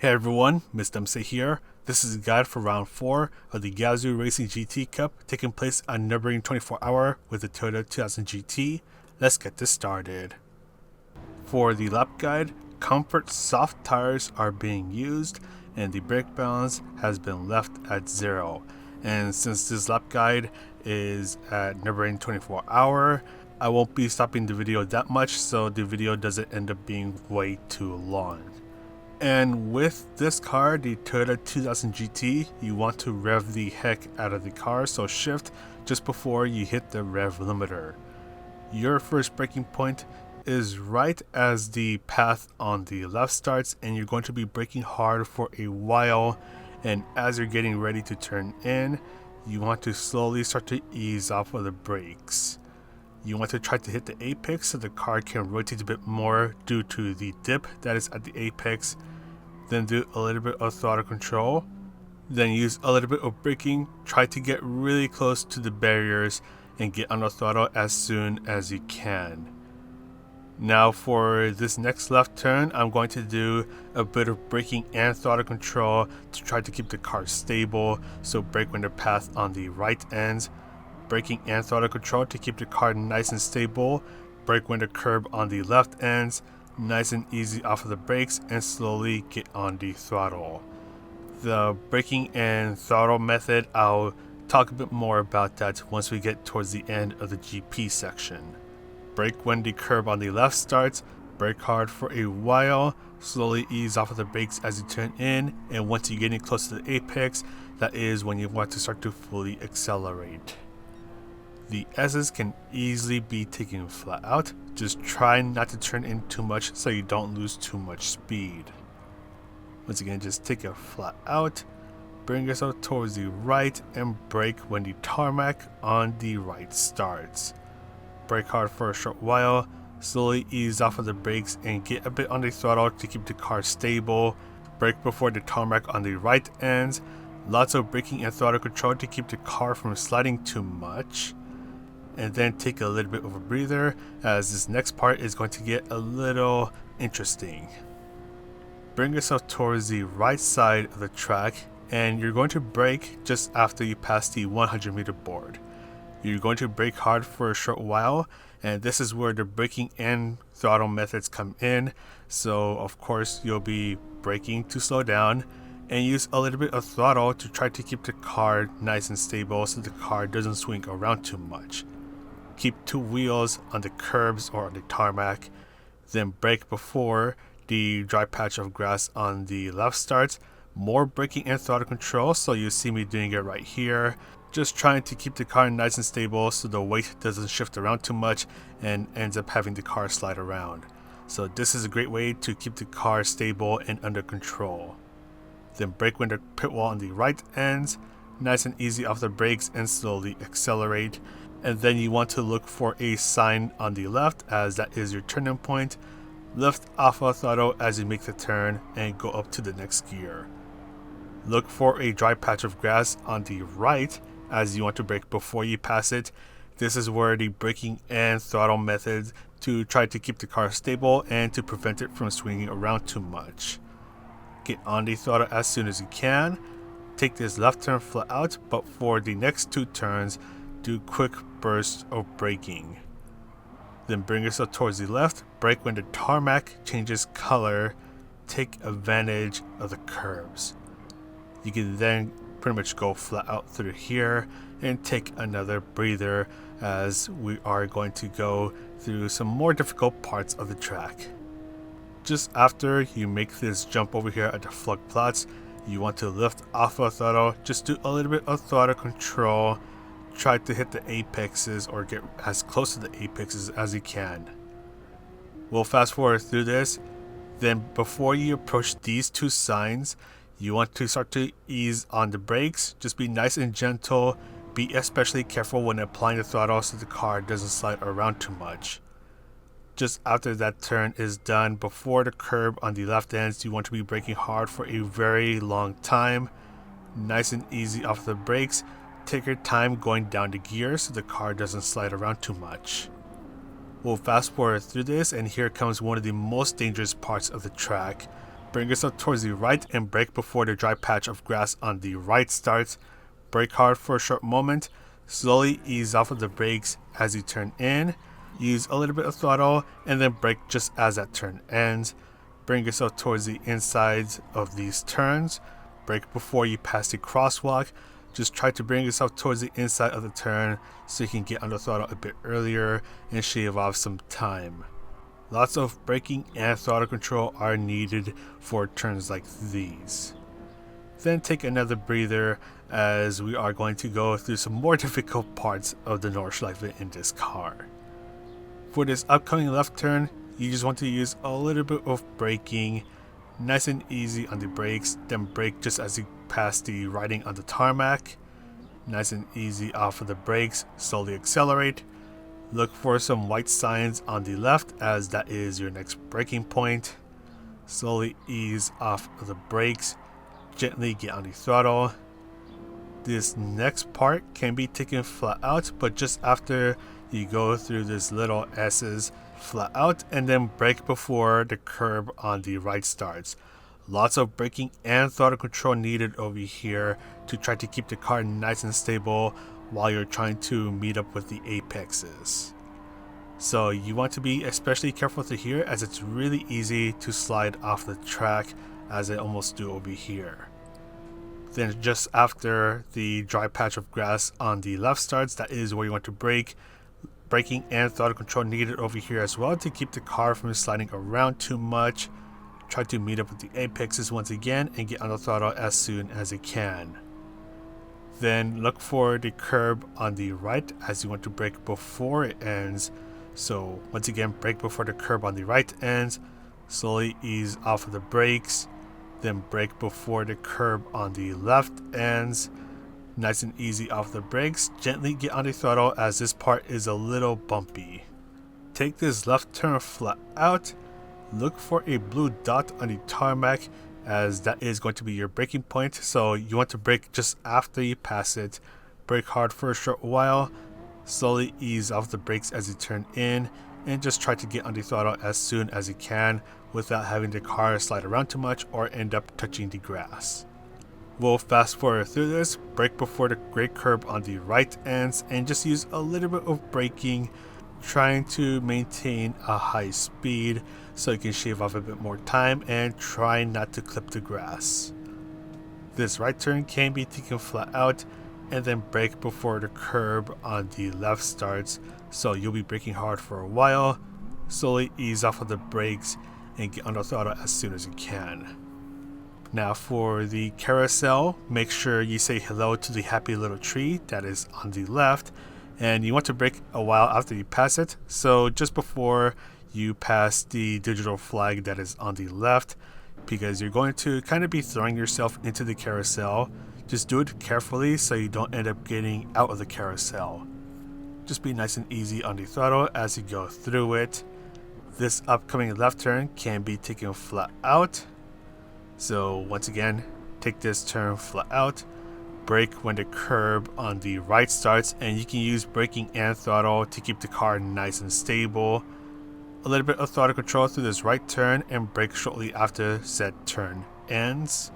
Hey everyone, Mr. MC here. This is a guide for round 4 of the Gazoo Racing GT Cup taking place on Nurburgring 24 Hour with the Toyota 2000 GT. Let's get this started. For the lap guide, comfort soft tires are being used and the brake balance has been left at 0. And since this lap guide is at Nurburgring 24 Hour, I won't be stopping the video that much so the video doesn't end up being way too long. And with this car, the Toyota 2000 GT, you want to rev the heck out of the car, so shift just before you hit the rev limiter. Your first braking point is right as the path on the left starts, and you're going to be braking hard for a while, and as you're getting ready to turn in, you want to slowly start to ease off of the brakes. You want to try to hit the apex so the car can rotate a bit more due to the dip that is at the apex. Then do a little bit of throttle control. Then use a little bit of braking. Try to get really close to the barriers and get on the throttle as soon as you can. Now for this next left turn, I'm going to do a bit of braking and throttle control to try to keep the car stable. So brake when the path on the right ends. Braking and throttle control to keep the car nice and stable. Brake when the curb on the left ends. Nice and easy off of the brakes and slowly get on the throttle. The braking and throttle method, I'll talk a bit more about that once we get towards the end of the GP section. Brake when the curb on the left starts. Brake hard for a while. Slowly ease off of the brakes as you turn in, and once you're getting close to the apex, that is when you want to start to fully accelerate. The S's can easily be taken flat out. Just try not to turn in too much so you don't lose too much speed. Once again, just take it flat out, bring yourself towards the right, and brake when the tarmac on the right starts. Brake hard for a short while, slowly ease off of the brakes and get a bit on the throttle to keep the car stable. Brake before the tarmac on the right ends. Lots of braking and throttle control to keep the car from sliding too much. And then take a little bit of a breather as this next part is going to get a little interesting. Bring yourself towards the right side of the track and you're going to brake just after you pass the 100-meter board. You're going to brake hard for a short while, and this is where the braking and throttle methods come in. So of course you'll be braking to slow down and use a little bit of throttle to try to keep the car nice and stable so the car doesn't swing around too much. Keep two wheels on the curbs or on the tarmac, then brake before the dry patch of grass on the left starts. More braking and throttle control, so you see me doing it right here. Just trying to keep the car nice and stable so the weight doesn't shift around too much and ends up having the car slide around. So this is a great way to keep the car stable and under control. Then brake when the pit wall on the right ends. Nice and easy off the brakes and slowly accelerate. And then you want to look for a sign on the left as that is your turning point. Lift off of throttle as you make the turn and go up to the next gear. Look for a dry patch of grass on the right as you want to brake before you pass it. This is where the braking and throttle methods to try to keep the car stable and to prevent it from swinging around too much. Get on the throttle as soon as you can. Take this left turn flat out, but for the next two turns, do quick bursts of braking. Then bring yourself towards the left, brake when the tarmac changes color, take advantage of the curves. You can then pretty much go flat out through here and take another breather as we are going to go through some more difficult parts of the track. Just after you make this jump over here at the flood plots, you want to lift off of throttle, just do a little bit of throttle control. Try to hit the apexes or get as close to the apexes as you can. We'll fast forward through this. Then before you approach these two signs, you want to start to ease on the brakes. Just be nice and gentle. Be especially careful when applying the throttle so the car doesn't slide around too much. Just after that turn is done, before the curb on the left ends, you want to be braking hard for a very long time. Nice and easy off the brakes. Take your time going down the gears so the car doesn't slide around too much. We'll fast forward through this, and here comes one of the most dangerous parts of the track. Bring yourself towards the right and brake before the dry patch of grass on the right starts. Brake hard for a short moment. Slowly ease off of the brakes as you turn in. Use a little bit of throttle and then brake just as that turn ends. Bring yourself towards the insides of these turns. Brake before you pass the crosswalk. Just try to bring yourself towards the inside of the turn so you can get under throttle a bit earlier and shave off some time. Lots of braking and throttle control are needed for turns like these. Then take another breather as we are going to go through some more difficult parts of the Nordschleife in this car. For this upcoming left turn, you just want to use a little bit of braking, nice and easy on the brakes, then brake just as you pass the writing on the tarmac. Nice and easy off of the brakes, slowly accelerate. Look for some white signs on the left as that is your next braking point. Slowly ease off of the brakes, gently get on the throttle. This next part can be taken flat out, but just after you go through this little S's flat out and then brake before the curb on the right starts. Lots of braking and throttle control needed over here to try to keep the car nice and stable while you're trying to meet up with the apexes. So you want to be especially careful through here as it's really easy to slide off the track as I almost do over here. Then just after the dry patch of grass on the left starts, that is where you want to brake. Braking and throttle control needed over here as well to keep the car from sliding around too much. Try to meet up with the apexes once again and get on the throttle as soon as you can. Then look for the curb on the right as you want to brake before it ends. So once again, brake before the curb on the right ends. Slowly ease off of the brakes. Then brake before the curb on the left ends. Nice and easy off the brakes. Gently get on the throttle as this part is a little bumpy. Take this left turn flat out. Look for a blue dot on the tarmac as that is going to be your braking point. So you want to brake just after you pass it. Brake hard for a short while. Slowly ease off the brakes as you turn in. And just try to get on the throttle as soon as you can without having the car slide around too much or end up touching the grass. We'll fast forward through this. Brake before the gray curb on the right ends and just use a little bit of braking, trying to maintain a high speed so you can shave off a bit more time and try not to clip the grass. This right turn can be taken flat out and then brake before the curb on the left starts, so you'll be braking hard for a while. Slowly ease off of the brakes and get on the throttle as soon as you can. Now for the carousel, make sure you say hello to the happy little tree that is on the left, and you want to brake a while after you pass it. So just before you pass the digital flag that is on the left, because you're going to kind of be throwing yourself into the carousel. Just do it carefully so you don't end up getting out of the carousel. Just be nice and easy on the throttle as you go through it. This upcoming left turn can be taken flat out. So once again, take this turn flat out. Brake when the curb on the right starts, and you can use braking and throttle to keep the car nice and stable. A little bit of throttle control through this right turn and brake shortly after said turn ends.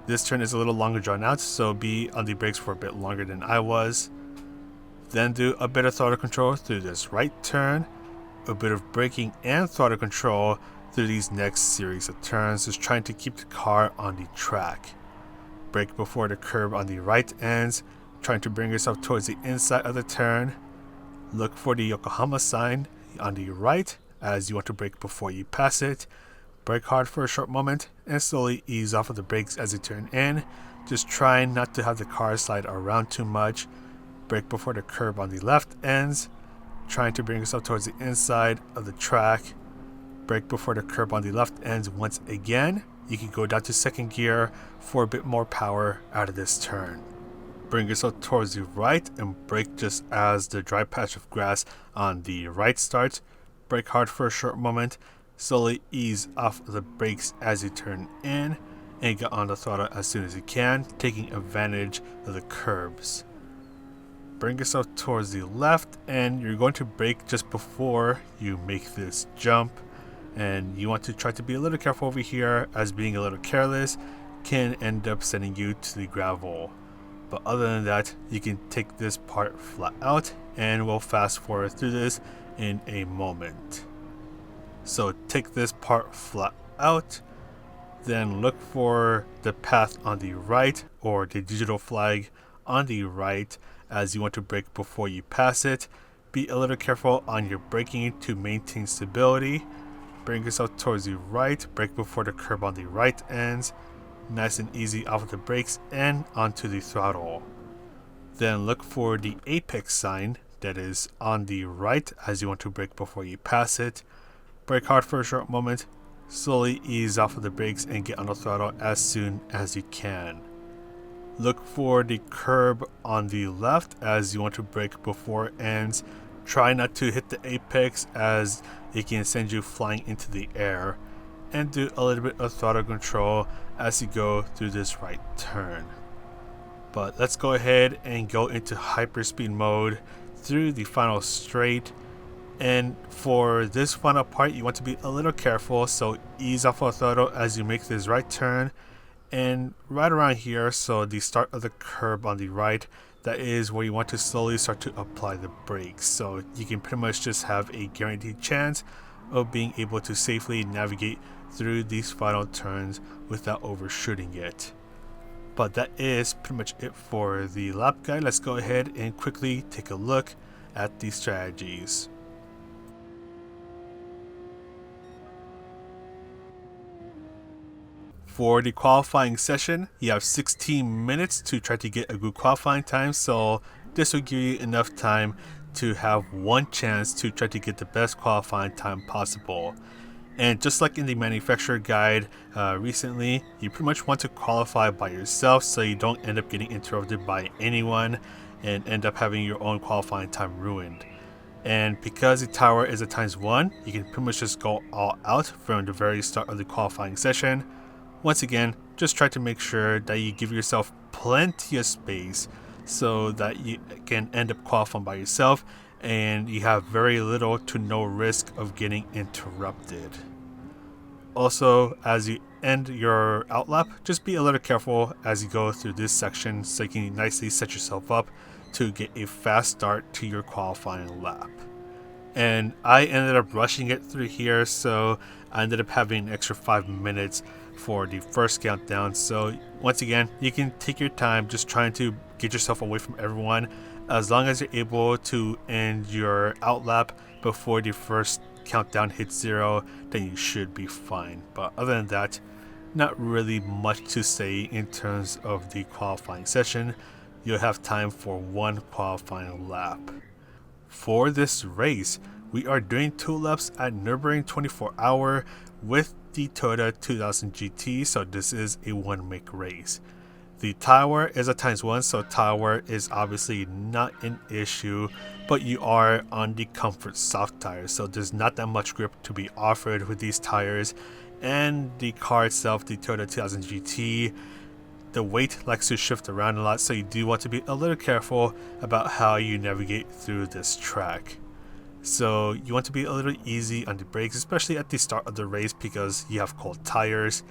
This turn is a little longer drawn out, so be on the brakes for a bit longer than I was. Then do a bit of throttle control through this right turn, a bit of braking and throttle control through these next series of turns, just trying to keep the car on the track. Brake before the curb on the right ends, trying to bring yourself towards the inside of the turn. Look for the Yokohama sign on the right as you want to brake before you pass it. Brake hard for a short moment and slowly ease off of the brakes as you turn in. Just try not to have the car slide around too much. Brake before the curb on the left ends, trying to bring yourself towards the inside of the track. Brake before the curb on the left ends once again. You can go down to second gear for a bit more power out of this turn. Bring yourself towards the right and brake just as the dry patch of grass on the right starts. Brake hard for a short moment, slowly ease off of the brakes as you turn in, and get on the throttle as soon as you can, taking advantage of the curbs. Bring yourself towards the left and you're going to brake just before you make this jump. and you want to try to be a little careful over here, as being a little careless can end up sending you to the gravel. But other than that, you can take this part flat out, and we'll fast forward through this in a moment. So take this part flat out, then look for the path on the right, or the digital flag on the right, as you want to brake before you pass it. Be a little careful on your braking to maintain stability. Bring yourself towards the right, brake before the curb on the right ends. Nice and easy off of the brakes and onto the throttle. Then look for the apex sign that is on the right, as you want to brake before you pass it. Brake hard for a short moment, slowly ease off of the brakes and get on the throttle as soon as you can. Look for the curb on the left, as you want to brake before it ends. Try not to hit the apex, as it can send you flying into the air. And do a little bit of throttle control as you go through this right turn. But let's go ahead and go into hyperspeed mode through the final straight. And for this final part, you want to be a little careful, so ease off of throttle as you make this right turn. And right around here, so the start of the curb on the right, that is where you want to slowly start to apply the brakes. So you can pretty much just have a guaranteed chance of being able to safely navigate through these final turns without overshooting it. But that is pretty much it for the lap guide. Let's go ahead and quickly take a look at these strategies. For the qualifying session, you have 16 minutes to try to get a good qualifying time, so this will give you enough time to have one chance to try to get the best qualifying time possible. And just like in the manufacturer guide recently, you pretty much want to qualify by yourself so you don't end up getting interrupted by anyone and end up having your own qualifying time ruined. And because the tower is a ×1, you can pretty much just go all out from the very start of the qualifying session. Once again, just try to make sure that you give yourself plenty of space so that you can end up qualifying by yourself and you have very little to no risk of getting interrupted. Also, as you end your outlap, just be a little careful as you go through this section so you can nicely set yourself up to get a fast start to your qualifying lap. And I ended up rushing it through here, so I ended up having an extra 5 minutes for the first countdown. So once again, you can take your time just trying to get yourself away from everyone. As long as you're able to end your outlap before the first countdown hits 0, then you should be fine. But other than that, not really much to say in terms of the qualifying session. You'll have time for one qualifying lap. For this race, we are doing 2 laps at Nurburgring 24-hour with the Toyota 2000 GT, so this is a one-make race. The tower is a ×1, so tower is obviously not an issue, but you are on the comfort soft tires, so there's not that much grip to be offered with these tires. And the car itself, the Toyota 2000 GT, the weight likes to shift around a lot, so you do want to be a little careful about how you navigate through this track. So you want to be a little easy on the brakes, especially at the start of the race because you have cold tires.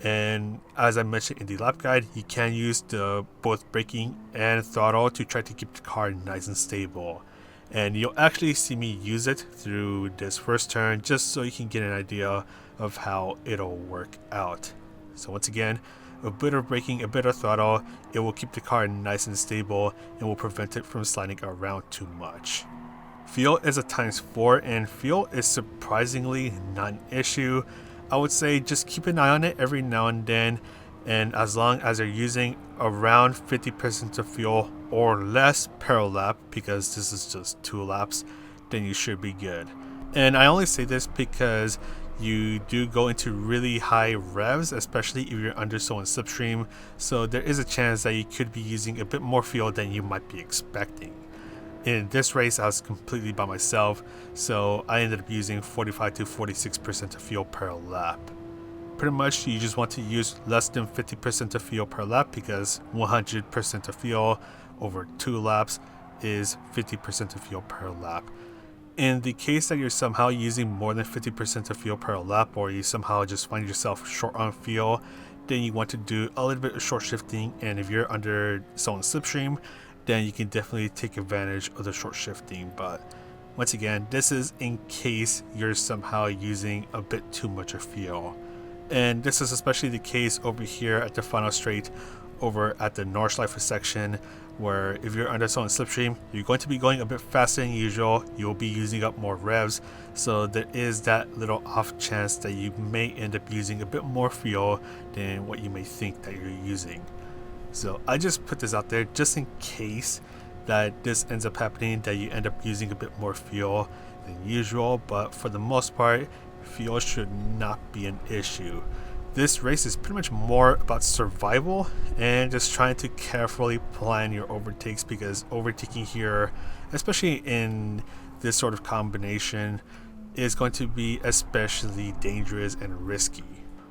And as I mentioned in the lap guide, you can use the both braking and throttle to try to keep the car nice and stable. And you'll actually see me use it through this first turn just so you can get an idea of how it'll work out. So once again, a bit of braking, a bit of throttle, it will keep the car nice and stable and will prevent it from sliding around too much. Fuel is a ×4 and fuel is surprisingly not an issue. I would say just keep an eye on it every now and then, and as long as you're using around 50% of fuel or less per lap, because this is just 2 laps, then you should be good. And I only say this because you do go into really high revs, especially if you're under someone's slipstream, so there is a chance that you could be using a bit more fuel than you might be expecting. In this race, I was completely by myself, so I ended up using 45 to 46% of fuel per lap. Pretty much, you just want to use less than 50% of fuel per lap because 100% of fuel over 2 laps is 50% of fuel per lap. In the case that you're somehow using more than 50% of fuel per lap, or you somehow just find yourself short on fuel, then you want to do a little bit of short shifting. And if you're under someone's slipstream, then you can definitely take advantage of the short shifting. But once again, this is in case you're somehow using a bit too much of fuel. And this is especially the case over here at the final straight over at the Nordschleife section, where if you're under someone's slipstream, you're going to be going a bit faster than usual. You'll be using up more revs, so there is that little off chance that you may end up using a bit more fuel than what you may think that you're using. So I just put this out there just in case that this ends up happening, that you end up using a bit more fuel than usual. But for the most part, fuel should not be an issue. This race is pretty much more about survival and just trying to carefully plan your overtakes, because overtaking here, especially in this sort of combination, is going to be especially dangerous and risky.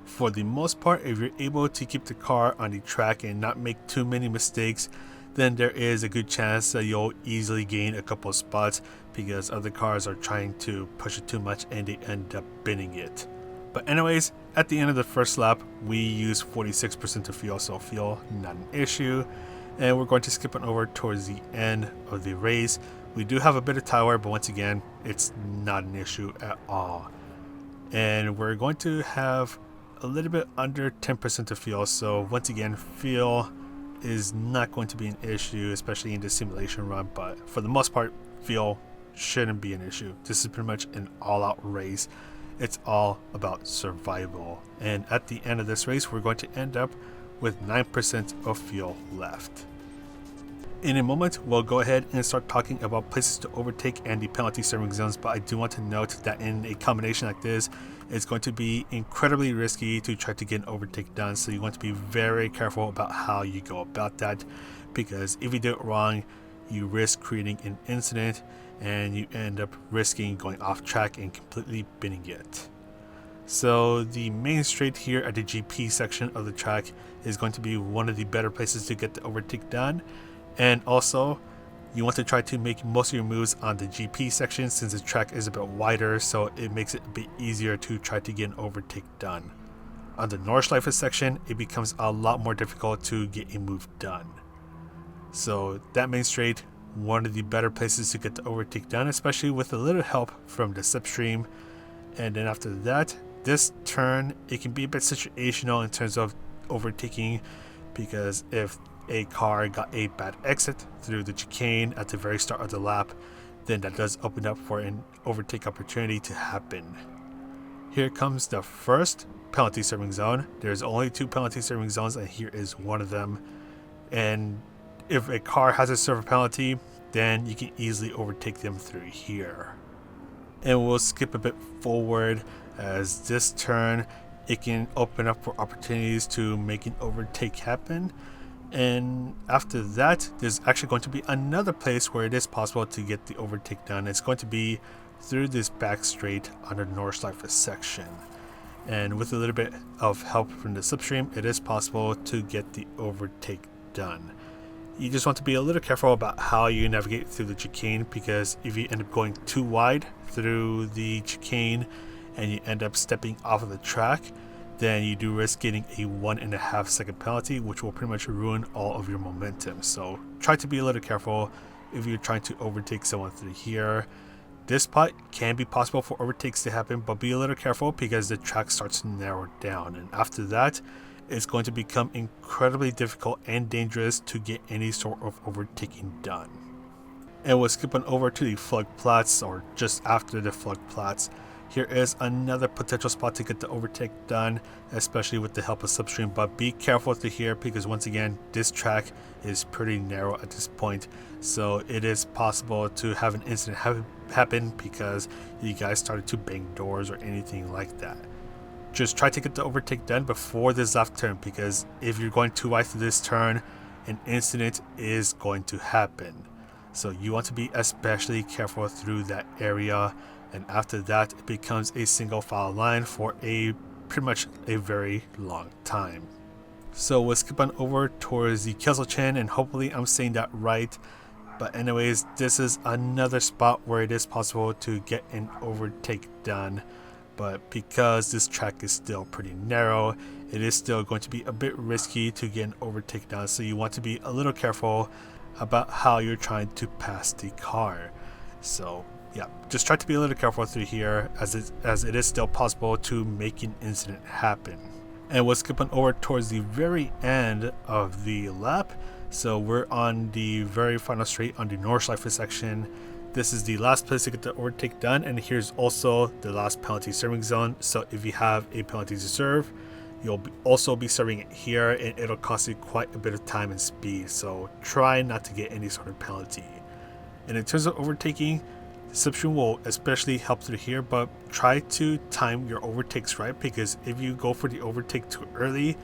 For the most part, if you're able to keep the car on the track and not make too many mistakes, then there is a good chance that you'll easily gain a couple of spots, because other cars are trying to push it too much and they end up binning it. But anyways, at the end of the first lap, we use 46% of fuel, so fuel not an issue. And we're going to skip on over towards the end of the race. We do have a bit of tire, but once again, it's not an issue at all. And we're going to have a little bit under 10% of fuel, so once again, fuel is not going to be an issue, especially in the simulation run. But for the most part, fuel shouldn't be an issue. This is pretty much an all-out race. It's all about survival. And at the end of this race, we're going to end up with 9% of fuel left. In a moment, we'll go ahead and start talking about places to overtake and the penalty serving zones, but I do want to note that in a combination like this, it's going to be incredibly risky to try to get an overtake done, so you want to be very careful about how you go about that, because if you do it wrong, you risk creating an incident and you end up risking going off track and completely binning it. So the main straight here at the GP section of the track is going to be one of the better places to get the overtake done. And also, you want to try to make most of your moves on the GP section, since the track is a bit wider, so it makes it a bit easier to try to get an overtake done. On the Nordschleife section, it becomes a lot more difficult to get a move done. So that main straight, one of the better places to get the overtake done, especially with a little help from the slipstream. And then after that, this turn, it can be a bit situational in terms of overtaking, because if a car got a bad exit through the chicane at the very start of the lap, then that does open up for an overtake opportunity to happen. Here comes the first penalty serving zone. There's only 2 penalty serving zones, and here is one of them. And if a car has a server penalty, then you can easily overtake them through here. And we'll skip a bit forward, as this turn, it can open up for opportunities to make an overtake happen. And after that, there's actually going to be another place where it is possible to get the overtake done. It's going to be through this back straight under the Nordschleife section. And with a little bit of help from the slipstream, it is possible to get the overtake done. You just want to be a little careful about how you navigate through the chicane, because if you end up going too wide through the chicane and you end up stepping off of the track, then you do risk getting a 1.5 second penalty, which will pretty much ruin all of your momentum. So try to be a little careful if you're trying to overtake someone through here. This spot can be possible for overtakes to happen, but be a little careful because the track starts to narrow down, and after that, it's going to become incredibly difficult and dangerous to get any sort of overtaking done. And we'll skip on over to the Flugplatz, or just after the Flugplatz. Here is another potential spot to get the overtake done, especially with the help of slipstream, but be careful through here, because once again, this track is pretty narrow at this point, so it is possible to have an incident happen because you guys started to bang doors or anything like that. Just try to get the overtake done before this left turn, because if you're going too wide through this turn, an incident is going to happen. So you want to be especially careful through that area, and after that it becomes a single file line for pretty much a very long time. So we'll skip on over towards the Kesselchen, and hopefully I'm saying that right, But anyways, this is another spot where it is possible to get an overtake done. But because this track is still pretty narrow, it is still going to be a bit risky to get an overtake done. So you want to be a little careful about how you're trying to pass the car. So yeah, just try to be a little careful through here, as it is still possible to make an incident happen. And we'll skip on over towards the very end of the lap. So we're on the very final straight on the Nordschleife section. This is the last place to get the overtake done, and here's also the last penalty serving zone. So if you have a penalty to serve, you'll also be serving it here, and it'll cost you quite a bit of time and speed. So try not to get any sort of penalty. And in terms of overtaking, the slipstream will especially help through here, but try to time your overtakes right, because if you go for the overtake too early,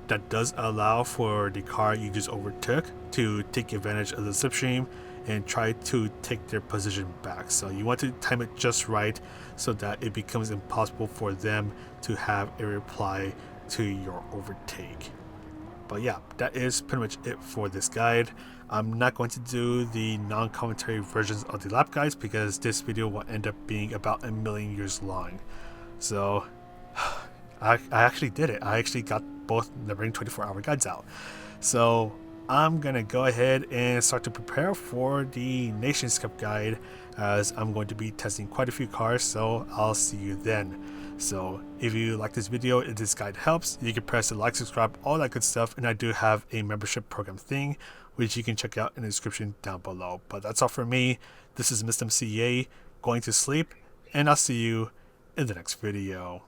that does allow for the car you just overtook to take advantage of the slipstream and try to take their position back. So you want to time it just right so that it becomes impossible for them to have a reply to your overtake. But yeah, that is pretty much it for this guide. I'm not going to do the non-commentary versions of the lap guides because this video will end up being about 1,000,000 years long. So I actually did it. I actually got both Nurburgring 24-hour guides out. So I'm gonna go ahead and start to prepare for the Nations Cup guide, as I'm going to be testing quite a few cars. So I'll see you then. So if you like this video, if this guide helps, you can press the like, subscribe, all that good stuff. And I do have a membership program thing, which you can check out in the description down below. But that's all for me. This is Mr. MCA going to sleep, and I'll see you in the next video.